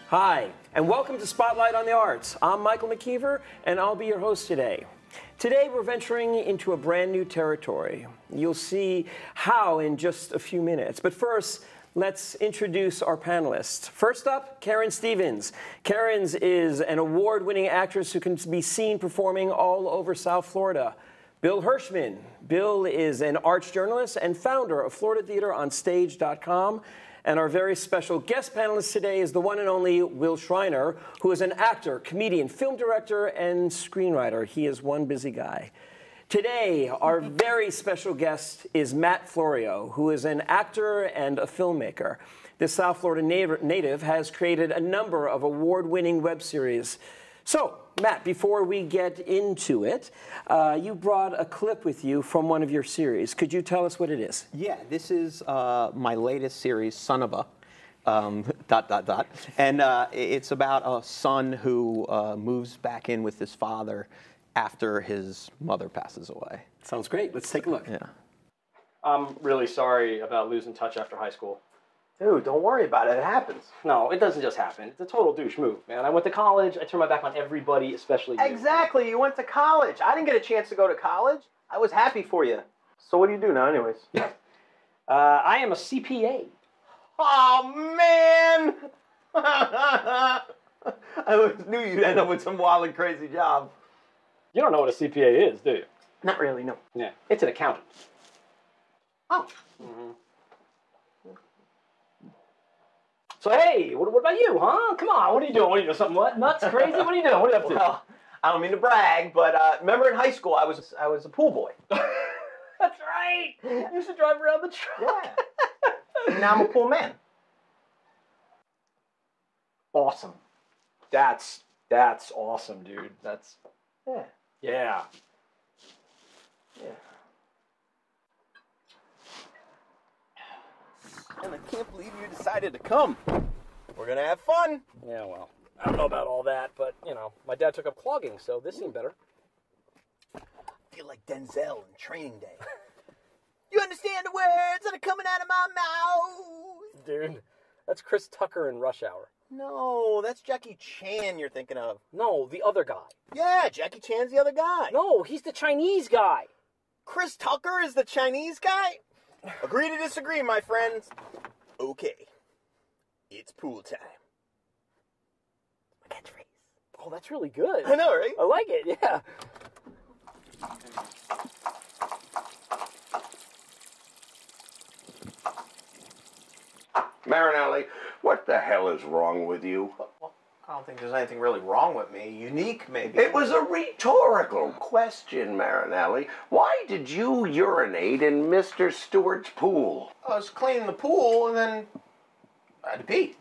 Hi, and welcome to Spotlight on the Arts. I'm Michael McKeever, and I'll be your host today. Today, we're venturing into a brand new territory. You'll see how in just a few minutes. But first, let's introduce our panelists. First up, Karen Stevens. Karen is an award-winning actress who can be seen performing all over South Florida. Bill Hirschman. Bill is an arts journalist and founder of FloridaTheaterOnStage.com. And our very special guest panelist today is the one and only Wil Shriner, who is an actor, comedian, film director, and screenwriter. He is one busy guy. Today, our very special guest is Matt Florio, who is an actor and a filmmaker. This South Florida native has created a number of award-winning web series. So, Matt, before we get into it, you brought a clip with you from one of your series. Could you tell us what it is? Yeah, this is my latest series, Son of a, ... And it's about a son who moves back in with his father after his mother passes away. Sounds great. Let's take a look. Yeah. I'm really sorry about losing touch after high school. Dude, don't worry about it. It happens. No, it doesn't just happen. It's a total douche move, man. I went to college. I turned my back on everybody, especially you. Exactly. You went to college. I didn't get a chance to go to college. I was happy for you. So what do you do now anyways? I am a CPA. Oh, man! I always knew you'd end up with some wild and crazy job. You don't know what a CPA is, do you? Not really, no. Yeah, it's an accountant. Oh. Mm-hmm. So, hey, what about you, huh? Come on, what are you doing? What are you doing? Something what? Nuts? Crazy? What are you doing? What are you up to? Well, I don't mean to brag, but remember in high school I was a pool boy. That's right. You used to drive around the truck. Yeah. And now I'm a pool man. Awesome. That's awesome, dude. That's Yeah. yeah. Yeah. And I can't believe you decided to come. We're gonna have fun. Yeah, well, I don't know about all that, but, you know, my dad took up clogging, so this seemed better. I feel like Denzel in Training Day. You understand the words that are coming out of my mouth? Dude, that's Chris Tucker in Rush Hour. No, that's Jackie Chan you're thinking of. No, the other guy. Yeah, Jackie Chan's the other guy. No, he's the Chinese guy. Chris Tucker is the Chinese guy? Agree to disagree, my friends. Okay. It's pool time. My catchphrase. Oh, that's really good. I know, right? I like it, yeah. Marinelli, what the hell is wrong with you? Well, I don't think there's anything really wrong with me. Unique, maybe. It was a rhetorical question, Marinelli. Why did you urinate in Mr. Stewart's pool? I was cleaning the pool, and then I had to pee.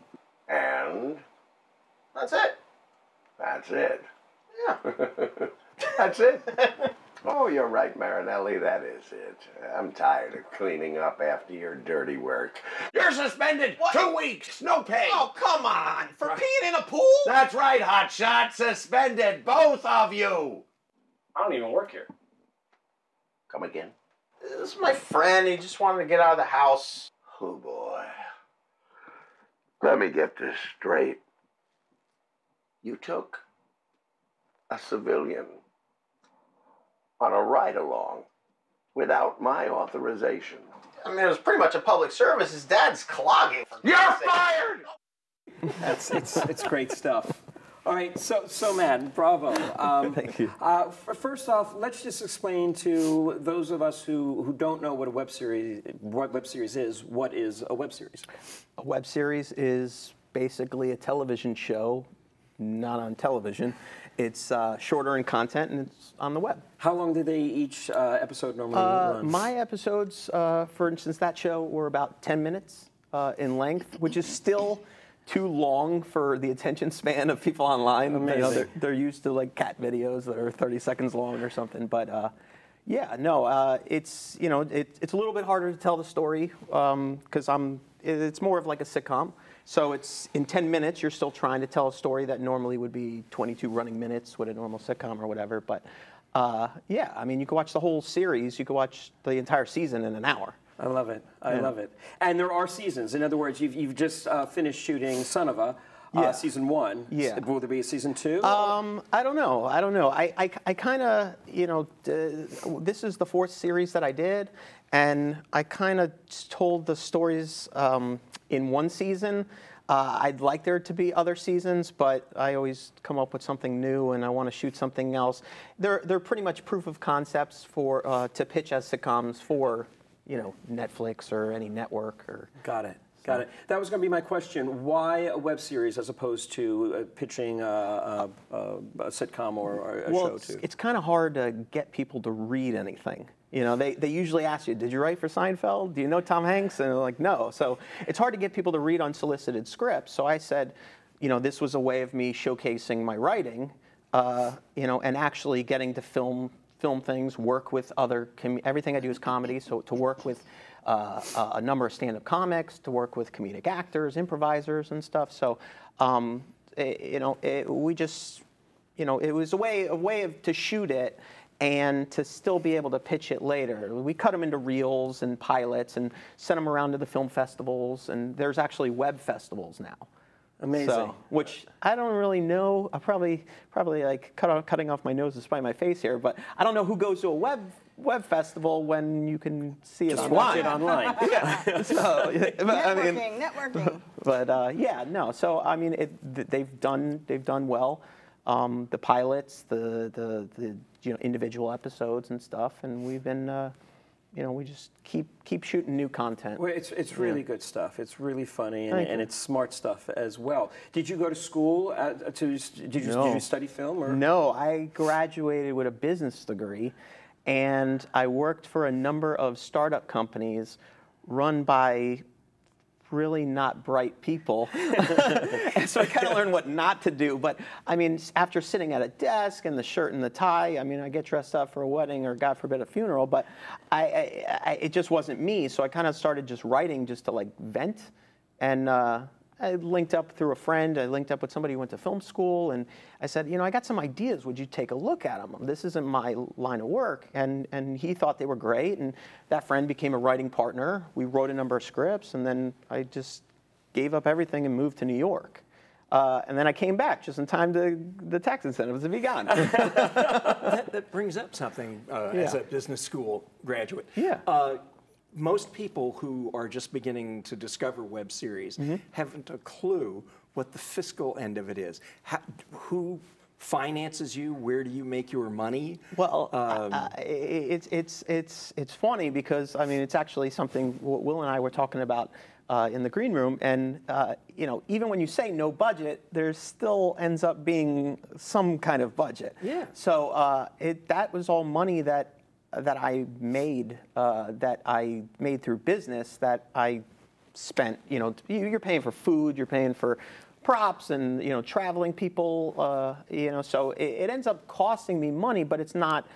And? That's it. That's it. Yeah. That's it. Oh, you're right, Marinelli, that is it. I'm tired of cleaning up after your dirty work. You're suspended! What? 2 weeks, no pay! Oh, come on! For peeing in a pool? That's right, hotshot, suspended, both of you! I don't even work here. Come again? This is my friend. He just wanted to get out of the house. Oh, boy. Let me get this straight. You took a civilian on a ride-along without my authorization. I mean, it was pretty much a public service. His dad's clogging. You're fired! It's great stuff. All right, so Matt, bravo. Thank you. First off, let's just explain to those of us who don't know what web series is. What is a web series? A web series is basically a television show, not on television. It's shorter in content, and it's on the web. How long do they each episode normally run? My episodes, for instance, that show were about 10 minutes in length, which is still too long for the attention span of people online. Amazing. You know, they're used to like cat videos that are 30 seconds long or something. But yeah, no, it's a little bit harder to tell the story because it's more of like a sitcom. So it's in 10 minutes, you're still trying to tell a story that normally would be 22 running minutes with a normal sitcom or whatever. But yeah, I mean, you could watch the whole series. You could watch the entire season in an hour. I love it. I love it. And there are seasons. In other words, you've just finished shooting Son of a. season 1. Yeah. Will there be a season 2? I don't know. I kind of, this is the 4th series that I did, and I kind of told the stories in one season. I'd like there to be other seasons, but I always come up with something new, and I want to shoot something else. They're pretty much proof of concepts for to pitch as sitcoms for, Netflix or any network or. Got it. Got it. That was going to be my question. Why a web series as opposed to pitching a sitcom or a show to? It's kind of hard to get people to read anything. They usually ask you, did you write for Seinfeld? Do you know Tom Hanks? And they're like, no. So it's hard to get people to read unsolicited scripts. So I said, this was a way of me showcasing my writing, and actually getting to film things, work with other, everything I do is comedy, so to work with a number of stand-up comics, to work with comedic actors, improvisers, and stuff. So, we just, it was a way to shoot it and to still be able to pitch it later. We cut them into reels and pilots and sent them around to the film festivals, and there's actually web festivals now. Amazing. So, which I don't really know. I probably like cutting off my nose to spite my face here, but I don't know who goes to a web festival when you can see it Just online. watch it online. Yeah. So, Networking. But yeah, no. So I mean, they've done well. The pilots, the individual episodes and stuff, and we've been. We just keep shooting new content. Well, it's really good stuff. It's really funny, and you. it's smart stuff as well. Did you go to school did you study film? Or? No, I graduated with a business degree, and I worked for a number of startup companies run by really not bright people. And so I kind of learned what not to do. But I mean, after sitting at a desk and the shirt and the tie, I mean, I get dressed up for a wedding or, God forbid, a funeral, but it just wasn't me. So I kind of started just writing just to like vent. And I linked up through a friend. I linked up with somebody who went to film school, and I said, I got some ideas. Would you take a look at them? This isn't my line of work. And he thought they were great, and that friend became a writing partner. We wrote a number of scripts, and then I just gave up everything and moved to New York. And then I came back just in time to the tax incentives to be gone. That brings up something as a business school graduate. Yeah. Most people who are just beginning to discover web series haven't a clue what the fiscal end of it is. Who finances you? Where do you make your money? Well, it's funny because I mean it's actually something Will and I were talking about in the green room, and even when you say no budget, there still ends up being some kind of budget. Yeah. So that was all money that I made through business that I spent. You're paying for food, you're paying for props, and traveling people. So it ends up costing me money, but it's not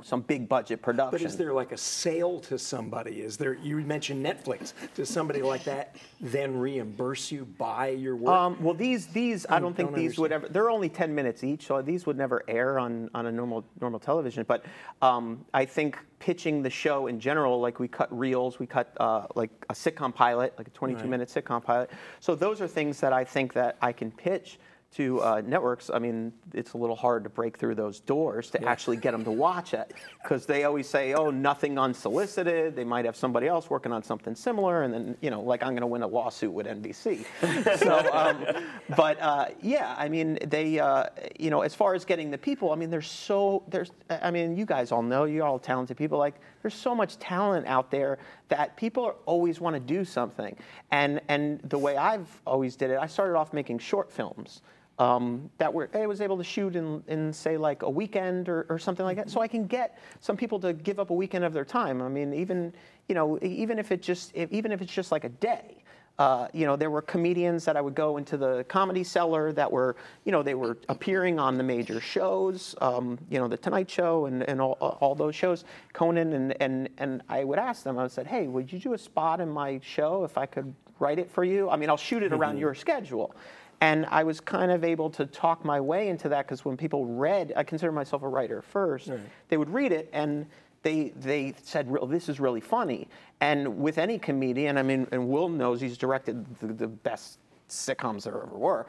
some big budget production. But is there like a sale to somebody? Is there? You mentioned Netflix. Does somebody like that then reimburse you by your work? Well, these I don't think these would ever. They're only 10 minutes each, so these would never air on a normal television. But I think pitching the show in general, like we cut reels, we cut like a sitcom pilot, like a 22-minute sitcom pilot. So those are things that I think that I can pitch to networks. I mean, it's a little hard to break through those doors to actually get them to watch it, because they always say, oh, nothing unsolicited. They might have somebody else working on something similar, and then, like I'm going to win a lawsuit with NBC. So, yeah, I mean, they, as far as getting the people, I mean, I mean, you guys all know, you're all talented people, like, there's so much talent out there that people always want to do something. And the way I've always did it, I started off making short films. That I was able to shoot in say like a weekend or something like that, so I can get some people to give up a weekend of their time. I mean, even if it's just like a day. There were comedians that I would go into the Comedy Cellar that were, they were appearing on the major shows, the Tonight Show and all those shows, Conan, and I would ask them. I said, hey, would you do a spot in my show if I could write it for you? I mean, I'll shoot it around your schedule. And I was kind of able to talk my way into that, because when people read, I consider myself a writer first, they would read it and they said, this is really funny. And with any comedian, I mean, and Will knows he's directed the best sitcoms there ever were.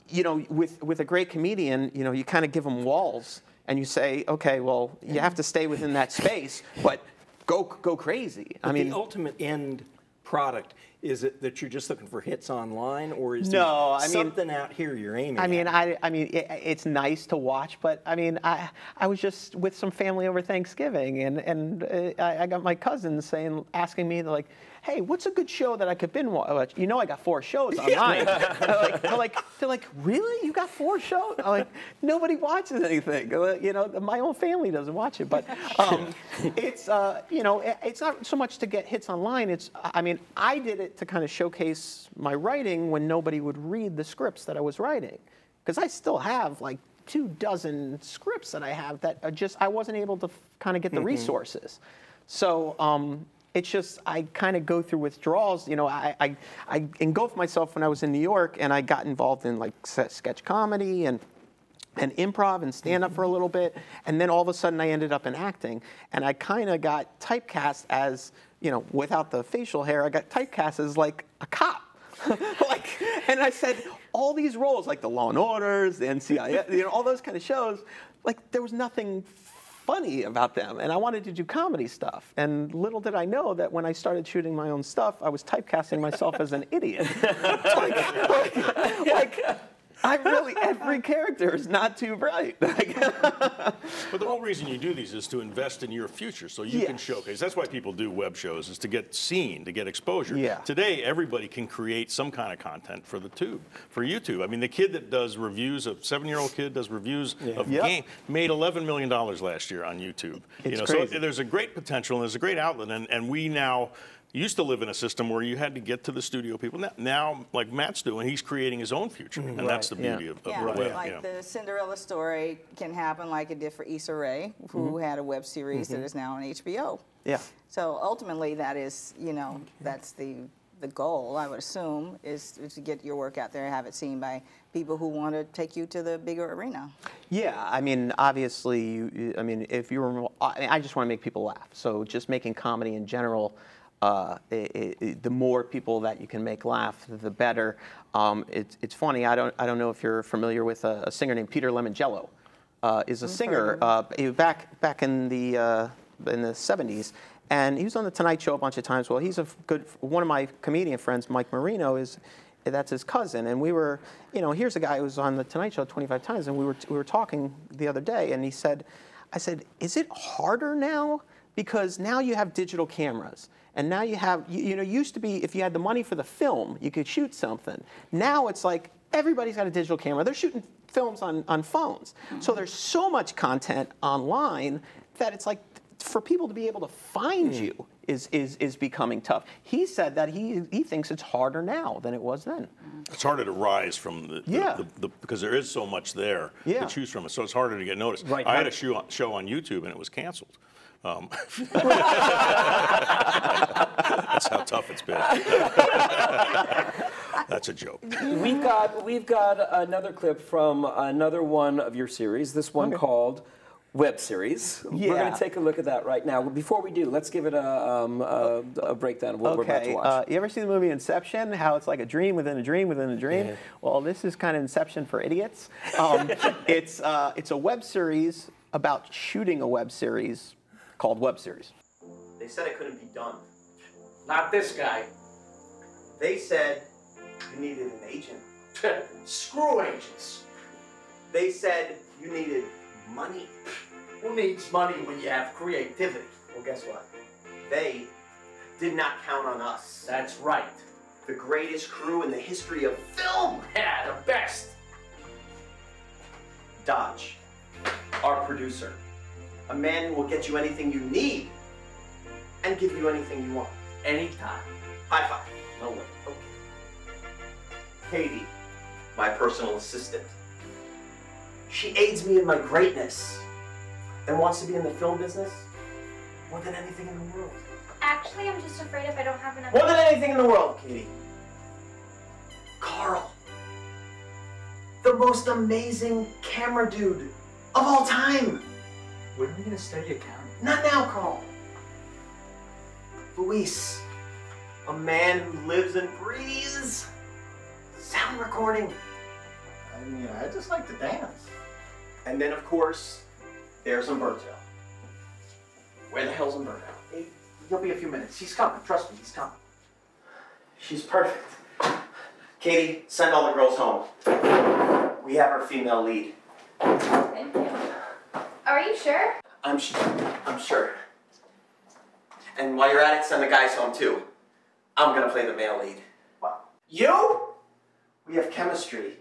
You know, with a great comedian, you know, you kind of give them walls, and you say, okay, well, you have to stay within that space, but go crazy. But I mean, the ultimate end product, is it that you're just looking for hits online, or is there something out here you're aiming at? I mean, it's nice to watch, but I mean, I was just with some family over Thanksgiving, and I got my cousins asking me, like, hey, what's a good show that I could binge watch? You know, I got 4 shows online. They're like, really? You got 4 shows? I'm like, nobody watches anything. You know, my own family doesn't watch it. But it's, you know, it's not so much to get hits online. It's, I mean, I did it to kind of showcase my writing when nobody would read the scripts that I was writing. Because I still have like 24 scripts that I have that are just, I wasn't able to kind of get the resources. So, it's just, I kind of go through withdrawals. You know, I engulfed myself when I was in New York, and I got involved in like sketch comedy and improv and stand-up for a little bit, and then all of a sudden I ended up in acting, and I kind of got typecast as, you know, without the facial hair, I got typecast as like a cop. And I said, all these roles, like the Law and Orders, the NCIS, you know, all those kind of shows, like there was nothing funny about them, and I wanted to do comedy stuff. And little did I know that when I started shooting my own stuff, I was typecasting myself as an idiot. Every character is not too bright. But the whole reason you do these is to invest in your future, so you can showcase. That's why people do web shows, is to get seen, to get exposure. Yeah. Today, everybody can create some kind of content for the for YouTube. I mean, the kid that does reviews, a 7-year-old kid does reviews of game, made $11 million last year on YouTube. It's crazy. So there's a great potential, and there's a great outlet, and we now used to live in a system where you had to get to the studio people. Now, like Matt's doing, he's creating his own future, and that's the beauty of the web. Like the Cinderella story can happen like it did for Issa Rae, who had a web series that is now on HBO. Yeah. So ultimately, that is, you know, that's the goal, I would assume, is to get your work out there and have it seen by people who want to take you to the bigger arena. Yeah, I mean, obviously, I mean, if you're, I just want to make people laugh. So just making comedy in general, the more people that you can make laugh, the better. It's funny. I don't know if you're familiar with a singer named Peter Lemongello. Is a singer back in the 70s, and he was on the Tonight Show a bunch of times. Well, he's one of my comedian friends, Mike Marino, that's his cousin, and we were, you know, here's a guy who was on the Tonight Show 25 times, and we were talking the other day, and he said, I said, is it harder now? Because now you have digital cameras. And now you have, you know, used to be, if you had the money for the film, you could shoot something. Now it's like, everybody's got a digital camera. They're shooting films on phones. So there's so much content online that it's like, for people to be able to find you is becoming tough. He said that he thinks it's harder now than it was then. It's harder to rise from because there is so much there to choose from. So it's harder to get noticed. Right. I had a show on YouTube, and it was canceled. That's how tough it's been. That's a joke. We've got another clip from another one of your series. This one called Web Series. Yeah. We're going to take a look at that right now. Before we do, let's give it a breakdown of what we're about to watch. You ever see the movie Inception? How it's like a dream within a dream within a dream? Yeah. Well, this is kind of Inception for idiots. It's a web series about shooting a web series called Web Series. They said it couldn't be done. Not this guy. They said you needed an agent. Screw agents. They said you needed money. Who needs money when you have creativity? Well, guess what? They did not count on us. That's right. The greatest crew in the history of film. Yeah, the best. Dodge, our producer. A man who will get you anything you need and give you anything you want. Anytime. High five. No way. Okay. Katie, my personal assistant. She aids me in my greatness and wants to be in the film business more than anything in the world. Actually, I'm just afraid if I don't have enough... More than anything in the world, Katie. Carl. The most amazing camera dude of all time. When are we going to study accounting? Not now, Carl. Luis, a man who lives and breathes sound recording. I mean, I just like to dance. And then, of course, there's Umberto. Where the hell's Umberto? Hey, he'll be a few minutes. He's coming. Trust me, he's coming. She's perfect. Katie, send all the girls home. We have our female lead. Thank you. Are you sure? I'm sure. And while you're at it, send the guys home too. I'm gonna play the male lead. What? You? We have chemistry.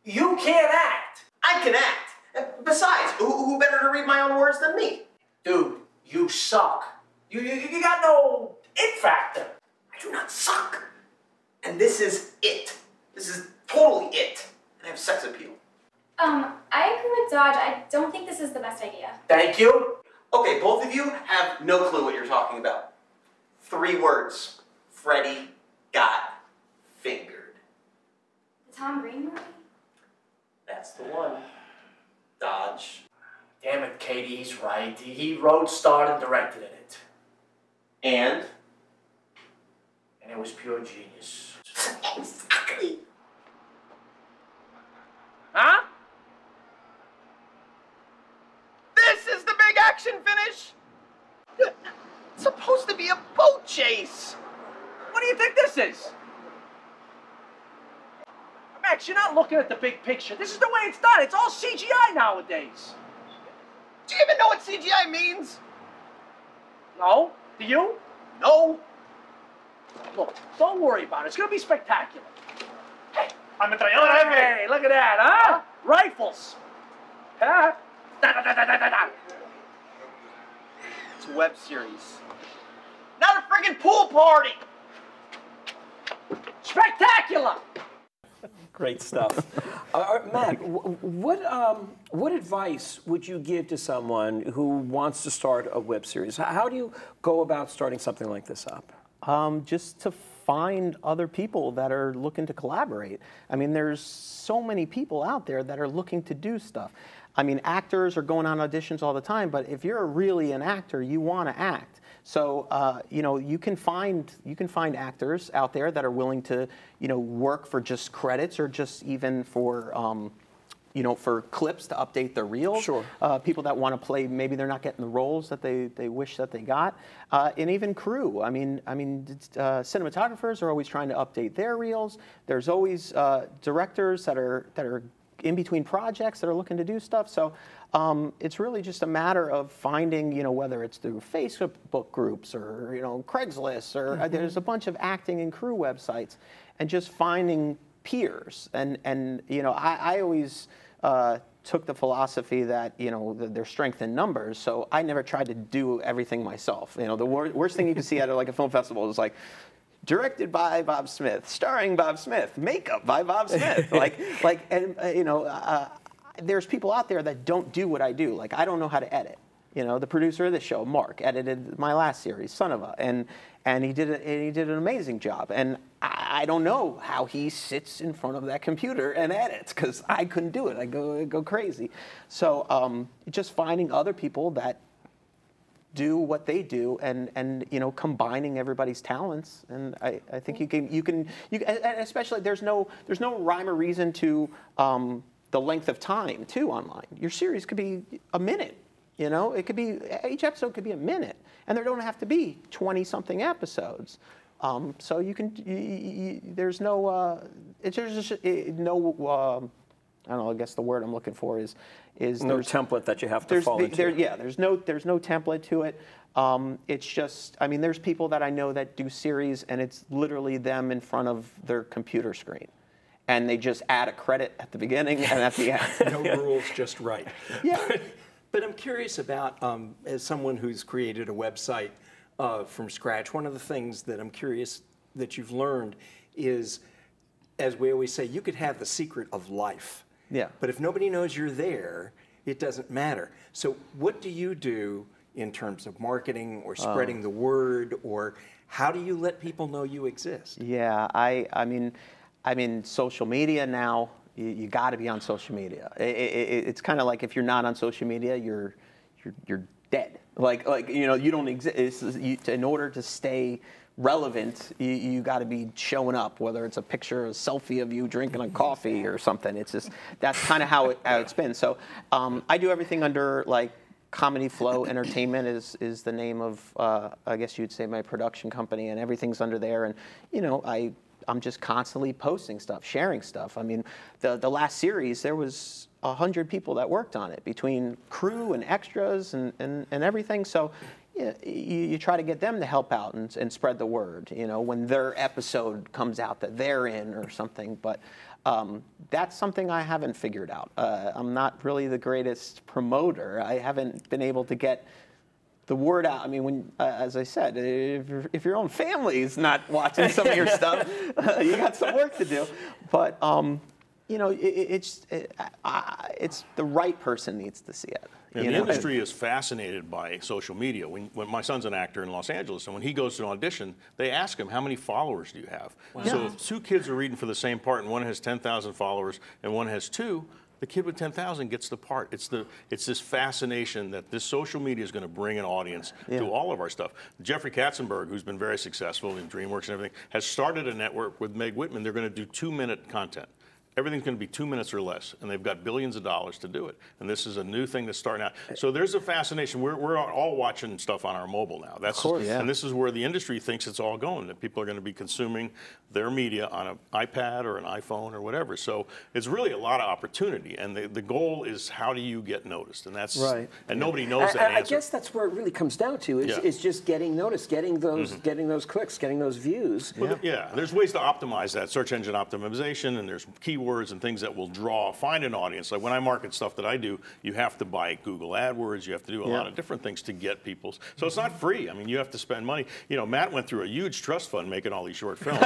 You can't act. I can act. Besides, who better to read my own words than me? Dude, you suck. You got no it factor. I do not suck. And this is it. This is totally it. And I have sex appeal. I agree with Dodge. I don't think this is the best idea. Thank you. Okay, both of you have no clue what you're talking about. 3 words. Freddie got fingered. The Tom Green movie? That's the one. Dodge. Damn it, Katie, he's right. He wrote, starred, and directed in it. And it was pure genius. Exactly. Huh? This is the big action finish. It's supposed to be a boat chase. What do you think this is? Max, you're not looking at the big picture. This is the way it's done. It's all CGI nowadays. Do you even know what CGI means? No? Do you? No. Look, don't worry about it. It's going to be spectacular. Hey, hey, look at that, huh? Rifles. Huh? Da, da, da, da, da, da. It's a web series. Not a friggin' pool party. Spectacular. Great stuff. Matt, what advice would you give to someone who wants to start a web series? How do you go about starting something like this up? Just to find other people that are looking to collaborate. I mean, there's so many people out there that are looking to do stuff. I mean, actors are going on auditions all the time, but if you're really an actor, you want to act. So, you know, you can find actors out there that are willing to, you know, work for just credits or just even for, you know, for clips to update their reels. Sure. People that want to play, maybe they're not getting the roles that they wish that they got, and even crew. I mean, cinematographers are always trying to update their reels. There's always directors that are in between projects that are looking to do stuff. So it's really just a matter of finding, you know, whether it's through Facebook groups or, you know, Craigslist or there's a bunch of acting and crew websites, and just finding peers. And you know, I always took the philosophy that, you know, there's strength in numbers. So I never tried to do everything myself. You know, the worst thing you can see at like a film festival is like, directed by Bob Smith, starring Bob Smith, makeup by Bob Smith. You know, there's people out there that don't do what I do. Like, I don't know how to edit. You know, the producer of the show, Mark, edited my last series, Son of a, and he did an amazing job. And I don't know how he sits in front of that computer and edits, because I couldn't do it. I go crazy. So just finding other people that do what they do, and you know, combining everybody's talents, and I think you can and especially there's no rhyme or reason to the length of time too online. Your series could be a minute, you know, it could be, each episode could be a minute, and there don't have to be 20-something episodes. So you can there's no there's just no I don't know, I guess the word I'm looking for is no template that you have to fall into. Yeah, there's no template to it. It's just, I mean, there's people that I know that do series, and it's literally them in front of their computer screen, and they just add a credit at the beginning and at the end. No rules, just right. Yeah. But I'm curious about, as someone who's created a website from scratch, one of the things that I'm curious that you've learned is, as we always say, you could have the secret of life. Yeah. But if nobody knows you're there, it doesn't matter. So what do you do in terms of marketing or spreading the word, or how do you let people know you exist? Yeah, I mean, social media now, you got to be on social media. It's kind of like if you're not on social media, you're dead. Like you know, you don't exist. In order to stay relevant, you got to be showing up, whether it's a picture, a selfie of you drinking a coffee or something. It's just, that's kind of how it's been. So I do everything under like Comedy Flow Entertainment is the name of, I guess you'd say, my production company, and everything's under there. And, you know, I'm just constantly posting stuff, sharing stuff. I mean, the last series, there was 100 people that worked on it, between crew and extras and everything. So yeah, you try to get them to help out and spread the word, you know, when their episode comes out that they're in or something. But that's something I haven't figured out. I'm not really the greatest promoter. I haven't been able to get the word out. I mean, when, as I said, if your own family is not watching some of your stuff, you got some work to do. But you know, it's the right person needs to see it. And the industry is fascinated by social media. When my son's an actor in Los Angeles, and when he goes to an audition, they ask him, how many followers do you have? Wow. So if two kids are reading for the same part, and one has 10,000 followers and one has 2, the kid with 10,000 gets the part. It's this fascination that this social media is going to bring an audience to all of our stuff. Jeffrey Katzenberg, who's been very successful in DreamWorks and everything, has started a network with Meg Whitman. They're going to do 2-minute content. Everything's going to be 2 minutes or less, and they've got billions of dollars to do it. And this is a new thing that's starting out. So there's a fascination. We're all watching stuff on our mobile now. That's, of course, and this is where the industry thinks it's all going, that people are going to be consuming their media on an iPad or an iPhone or whatever. So it's really a lot of opportunity, and the goal is, how do you get noticed? And that's right. And nobody knows that answer. I guess that's where it really comes down to, is just getting noticed, getting those clicks, getting those views. Well, there's ways to optimize that, search engine optimization, and there's keywords and things that will find an audience. Like when I market stuff that I do, you have to buy Google AdWords, you have to do a lot of different things to get people's. So it's not free. I mean, you have to spend money. You know, Matt went through a huge trust fund making all these short films.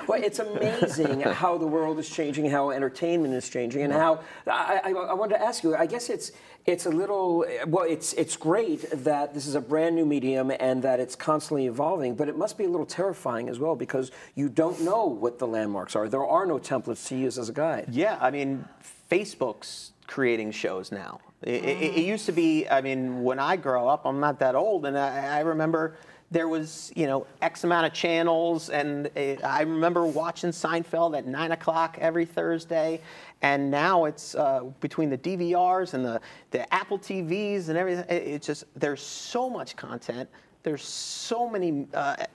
Well, it's amazing how the world is changing, how entertainment is changing, and how I wanted to ask you. I guess it's a little, well, it's great that this is a brand new medium and that it's constantly evolving, but it must be a little terrifying as well, because you don't know what the landmarks are. There are no templates to use as a guide. Yeah, I mean, Facebook's creating shows now. It used to be, I mean, when I grow up, I'm not that old, and I remember there was, you know, X amount of channels, and I remember watching Seinfeld at 9 o'clock every Thursday, and now it's between the DVRs and the Apple TVs and everything, it's just, there's so much content, there's so many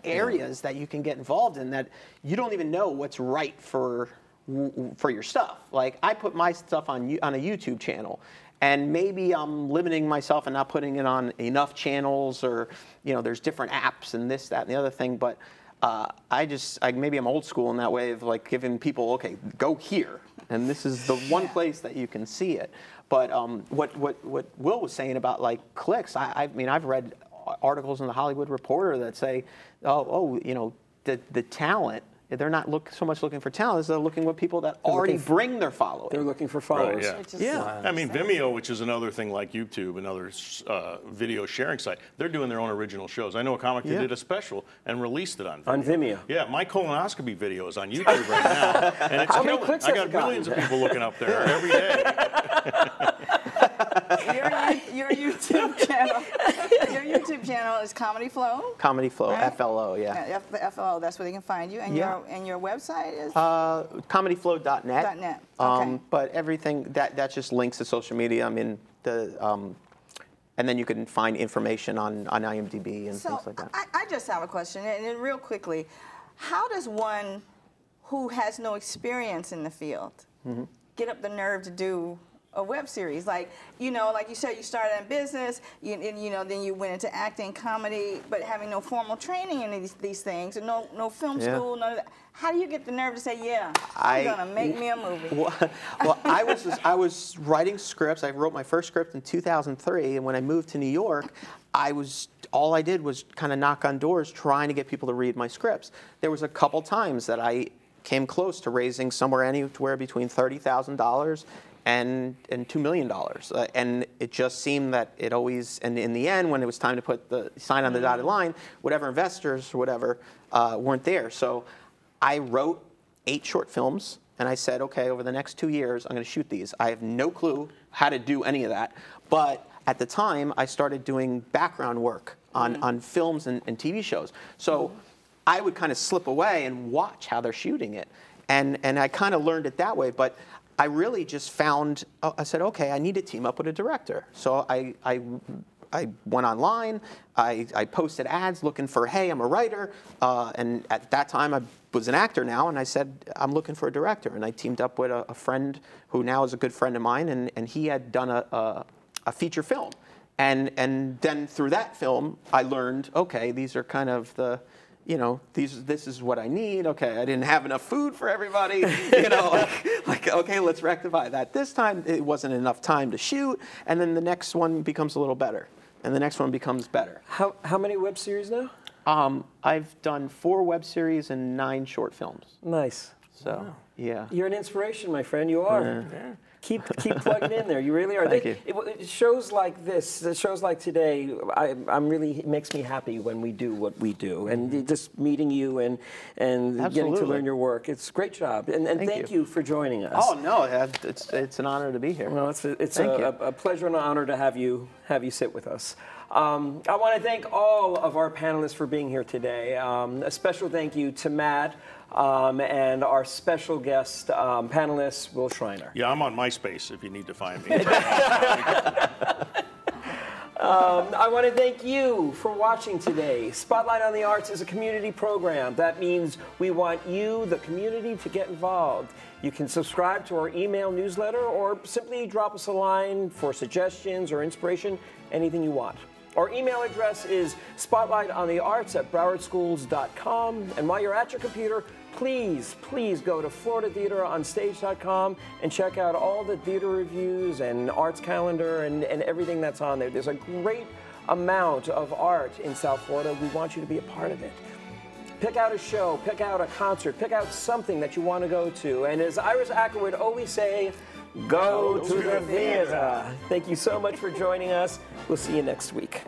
areas that you can get involved in that you don't even know what's right for your stuff. Like, I put my stuff on a YouTube channel, and maybe I'm limiting myself and not putting it on enough channels, or, you know, there's different apps and this, that, and the other thing. But maybe I'm old school in that way of like giving people, okay, go here, and this is the one place that you can see it. But what Will was saying about like clicks, I mean, I've read articles in the Hollywood Reporter that say, you know, the talent. They're not so much looking for talent as they're looking with people that already bring their following. They're looking for followers. Right, yeah. I mean, Vimeo, which is another thing like YouTube, another video sharing site, they're doing their own original shows. I know a comic that did a special and released it on Vimeo. On Vimeo. Yeah, my colonoscopy video is on YouTube right now. And it's killing. I got millions of people looking up there every day. Your YouTube channel. Your YouTube channel is Comedy Flow. Comedy Flow, right? FLO, FLO. That's where they can find you. And your website is comedyflow.net. .net. Okay. But everything that just links to social media. I mean and then you can find information on IMDb and things like that. I just have a question, and real quickly, how does one who has no experience in the field get up the nerve to do a web series? Like, you know, like you said, you started in business, and you know, then you went into acting, comedy, but having no formal training in these things, and no film school, none of that. How do you get the nerve to say, yeah, I'm gonna make me a movie? Well, I was writing scripts. I wrote my first script in 2003, and when I moved to New York, all I did was kind of knock on doors trying to get people to read my scripts. There was a couple times that I came close to raising anywhere between $30,000 and $2 million. And it just seemed that it always, and in the end, when it was time to put the sign on the dotted line, whatever investors or whatever weren't there. So I wrote 8 short films, and I said, okay, over the next 2 years, I'm going to shoot these. I have no clue how to do any of that. But at the time, I started doing background work on films and TV shows. So I would kind of slip away and watch how they're shooting it. And I kind of learned it that way. But I really just found, I said, okay, I need to team up with a director. So I went online, I posted ads looking for, hey, I'm a writer. And at that time, I was an actor now, and I said, I'm looking for a director. And I teamed up with a friend who now is a good friend of mine, and he had done a feature film. And then through that film, I learned, okay, these are kind of the, you know, this is what I need. Okay, I didn't have enough food for everybody. You know, like okay, let's rectify that. This time, it wasn't enough time to shoot, and then the next one becomes a little better, and the next one becomes better. How many web series now? I've done 4 web series and 9 short films. Nice. So, yeah. You're an inspiration, my friend. You are. Yeah. Keep plugging in there. You really are. Thank you. It shows like this, shows like today, it makes me happy when we do what we do. And just meeting you and getting to learn your work. It's a great job. And thank you for joining us. Oh, no, it's an honor to be here. Well, it's a pleasure and an honor to have you sit with us. I want to thank all of our panelists for being here today. A special thank you to Matt and our special guest panelist, Wil Shriner. Yeah, I'm on MySpace if you need to find me. I want to thank you for watching today. Spotlight on the Arts is a community program. That means we want you, the community, to get involved. You can subscribe to our email newsletter or simply drop us a line for suggestions or inspiration, anything you want. Our email address is spotlightonthearts@browardschools.com. And while you're at your computer, please go to floridatheateronstage.com and check out all the theater reviews and arts calendar and everything that's on there. There's a great amount of art in South Florida. We want you to be a part of it. Pick out a show, pick out a concert, pick out something that you want to go to. And as Iris Acker would always say, go to the theater. Thank you so much for joining us. We'll see you next week.